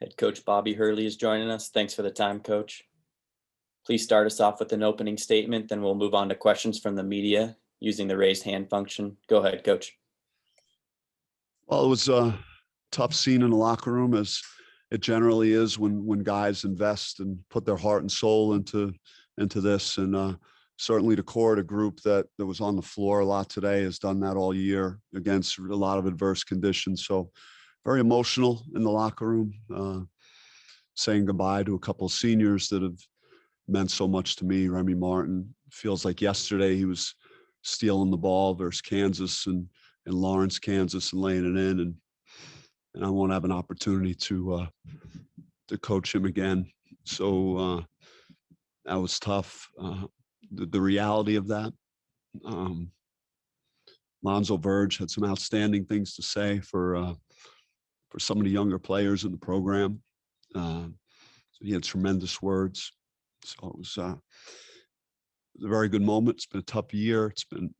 Head coach Bobby Hurley is joining us. Thanks for the time, coach. Please start us off with an opening statement, then we'll move on to questions from the media using the raised hand function. Go ahead, coach. Well, it was a tough scene in the locker room, as it generally is when guys invest and put their heart and soul into this. And certainly the core of the group that was on the floor a lot today has done that all year against a lot of adverse conditions. So very emotional in the locker room, saying goodbye to a couple of seniors that have meant so much to me. Remy Martin, feels like yesterday he was stealing the ball versus Kansas and Lawrence, Kansas, and laying it in. And I won't have an opportunity to coach him again. So that was tough. The reality of that. Lonzo Verge had some outstanding things to say for some of the younger players in the program. So he had tremendous words. So it was a very good moment. It's been a tough year. It's been,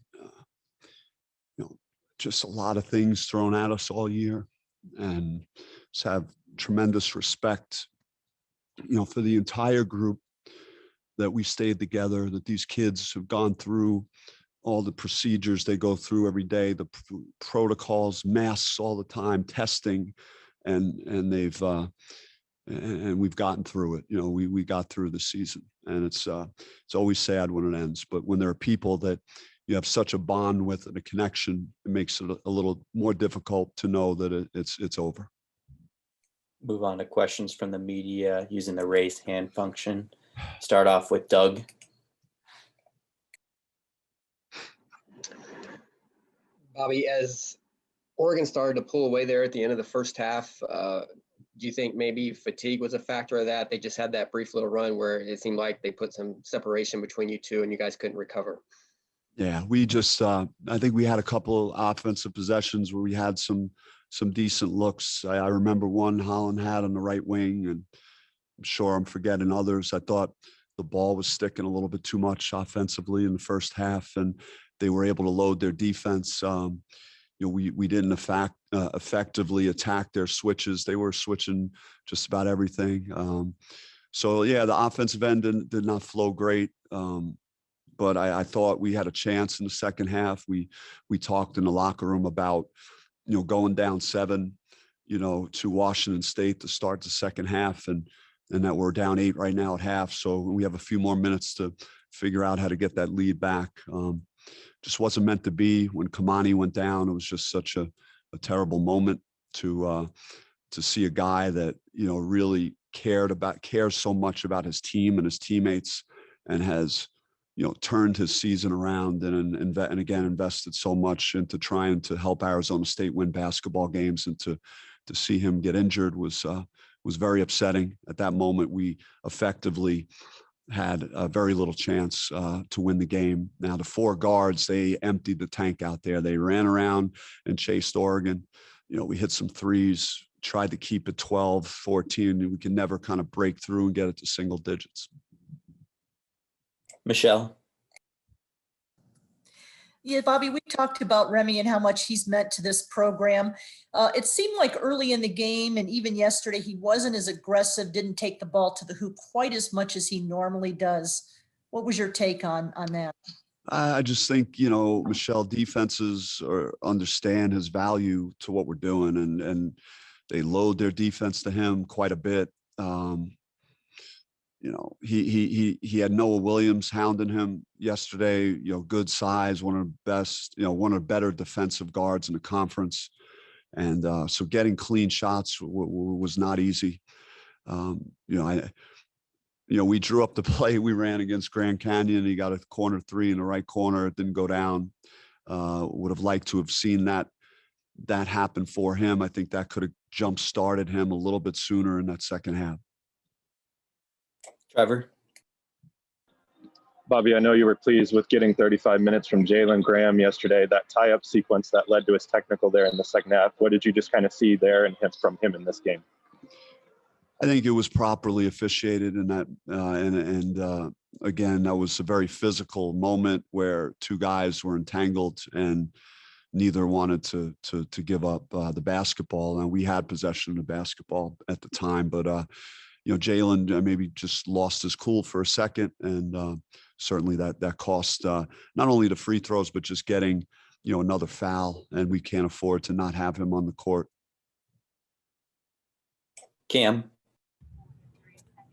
just a lot of things thrown at us all year, and just have tremendous respect, for the entire group, that we stayed together, that these kids have gone through all the procedures they go through every day, the protocols, masks all the time, testing, and they've and we've gotten through it. We got through the season, and it's always sad when it ends. But when there are people that you have such a bond with and a connection, it makes it a little more difficult to know that it's over. Move on to questions from the media using the raised hand function. Start off with Doug. Bobby, as Oregon started to pull away there at the end of the first half, do you think maybe fatigue was a factor of that? They just had that brief little run where it seemed like they put some separation between you two and you guys couldn't recover. Yeah, we just I think we had a couple of offensive possessions where we had some decent looks. I remember one Holland had on the right wing, and I'm sure I'm forgetting others. I thought the ball was sticking a little bit too much offensively in the first half, and they were able to load their defense. We didn't effectively attack their switches. They were switching just about everything. So yeah, the offensive end did not flow great. But I thought we had a chance in the second half. We talked in the locker room about, going down 7, to Washington State to start the second half, and that we're down 8 right now at half. So we have a few more minutes to figure out how to get that lead back. Just wasn't meant to be. When Kamani went down, it was just such a terrible moment to see a guy that, really cares so much about his team and his teammates, and has, turned his season around and again invested so much into trying to help Arizona State win basketball games, and to see him get injured was very upsetting. At that moment, we effectively had very little chance to win the game. Now, the 4 guards, they emptied the tank out there. They ran around and chased Oregon. We hit some threes, tried to keep it 12, 14, and we could never kind of break through and get it to single digits. Michelle. Yeah, Bobby, we talked about Remy and how much he's meant to this program. It seemed like early in the game and even yesterday, he wasn't as aggressive, didn't take the ball to the hoop quite as much as he normally does. What was your take on that? I just think, Michelle, defenses understand his value to what we're doing, and they load their defense to him quite a bit. He had Noah Williams hounding him yesterday, good size, one of the best, one of the better defensive guards in the conference. And so getting clean shots was not easy. We drew up the play we ran against Grand Canyon. He got a corner 3 in the right corner. It didn't go down. Would have liked to have seen that happen for him. I think that could have jump-started him a little bit sooner in that second half. Trevor. Bobby, I know you were pleased with getting 35 minutes from Jalen Graham yesterday, that tie-up sequence that led to his technical there in the second half. What did you just kind of see there and from him in this game? I think it was properly officiated in that, and again, that was a very physical moment where 2 guys were entangled, and neither wanted to give up the basketball. And we had possession of the basketball at the time, but Jalen maybe just lost his cool for a second, and certainly that cost not only the free throws, but just getting another foul, and we can't afford to not have him on the court. Cam.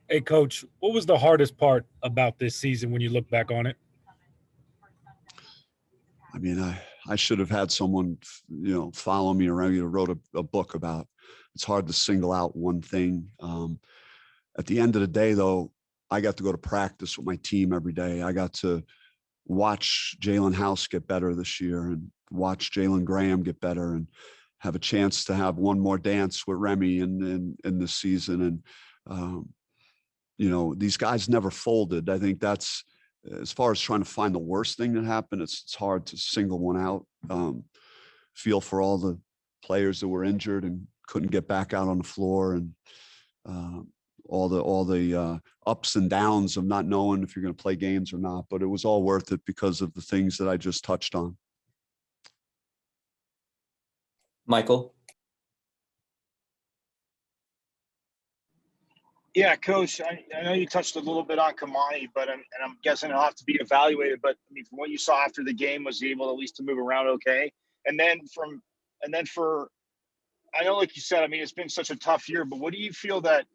Hey, Coach, what was the hardest part about this season when you look back on it? I mean, I should have had someone, follow me around. Wrote a book about. It's hard to single out one thing. At the end of the day, though, I got to go to practice with my team every day. I got to watch Jalen House get better this year, and watch Jalen Graham get better, and have a chance to have one more dance with Remy in this season. And these guys never folded. I think that's, as far as trying to find the worst thing that happened, it's hard to single one out. Feel for all the players that were injured and couldn't get back out on the floor, and all the ups and downs of not knowing if you're going to play games or not. But it was all worth it because of the things that I just touched on. Michael. Yeah, Coach, I know you touched a little bit on Kamani, but I'm guessing it'll have to be evaluated. But I mean, from what you saw after the game, was he able at least to move around okay? And then I know, like you said, I mean, it's been such a tough year, but what do you feel that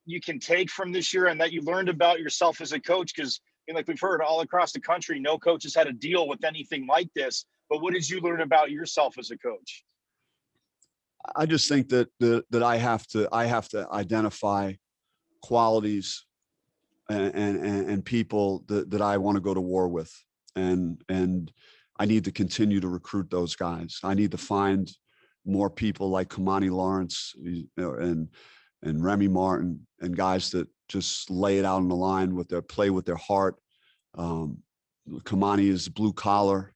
you can take from this year and that you learned about yourself as a coach? Because like we've heard all across the country, no coach has had to deal with anything like this. But what did you learn about yourself as a coach? I just think that I have to identify qualities and people that I want to go to war with, and I need to continue to recruit those guys. I need to find more people like Kamani Lawrence and Remy Martin, and guys that just lay it out on the line with their play with their heart. Kamani is blue collar,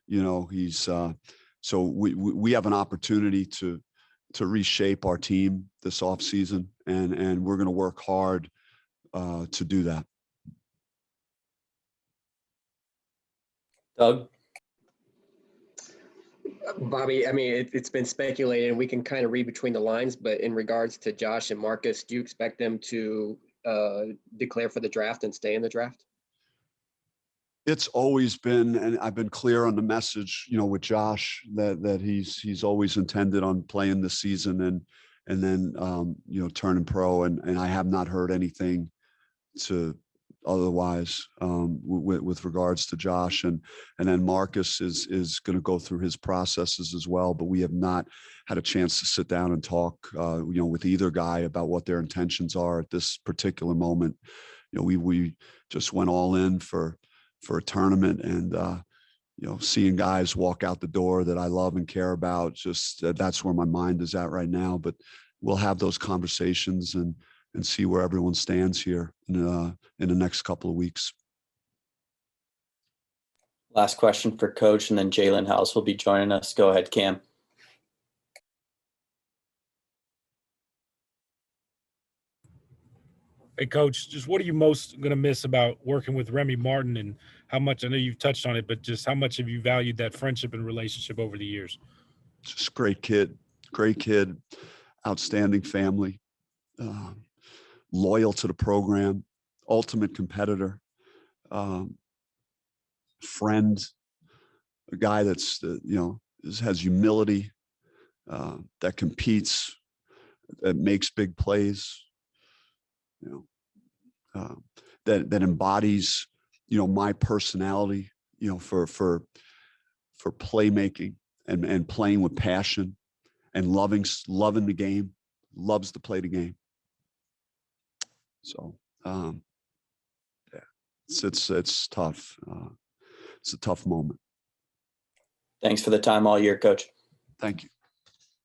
he's so we have an opportunity to reshape our team this offseason, and we're going to work hard to do that. Doug. Bobby, I mean, it's been speculated, and we can kind of read between the lines, but in regards to Josh and Marcus, do you expect them to declare for the draft and stay in the draft? It's always been, and I've been clear on the message, with Josh, that he's always intended on playing this season and then turning pro, and I have not heard anything to otherwise with regards to Josh, and then Marcus is going to go through his processes as well, but we have not had a chance to sit down and talk with either guy about what their intentions are at this particular moment. We just went all in for a tournament, and seeing guys walk out the door that I love and care about, just that's where my mind is at right now. But we'll have those conversations and see where everyone stands here in the next couple of weeks. Last question for Coach, and then Jalen House will be joining us. Go ahead, Cam. Hey, Coach, just what are you most going to miss about working with Remy Martin, and how much, I know you've touched on it, but just how much have you valued that friendship and relationship over the years? Just great kid, outstanding family, loyal to the program, ultimate competitor, friend, a guy that's, has humility, that competes, that makes big plays, that embodies, my personality, for playmaking and playing with passion and loving the game, loves to play the game. So, yeah, it's tough. It's a tough moment. Thanks for the time all year, Coach. Thank you.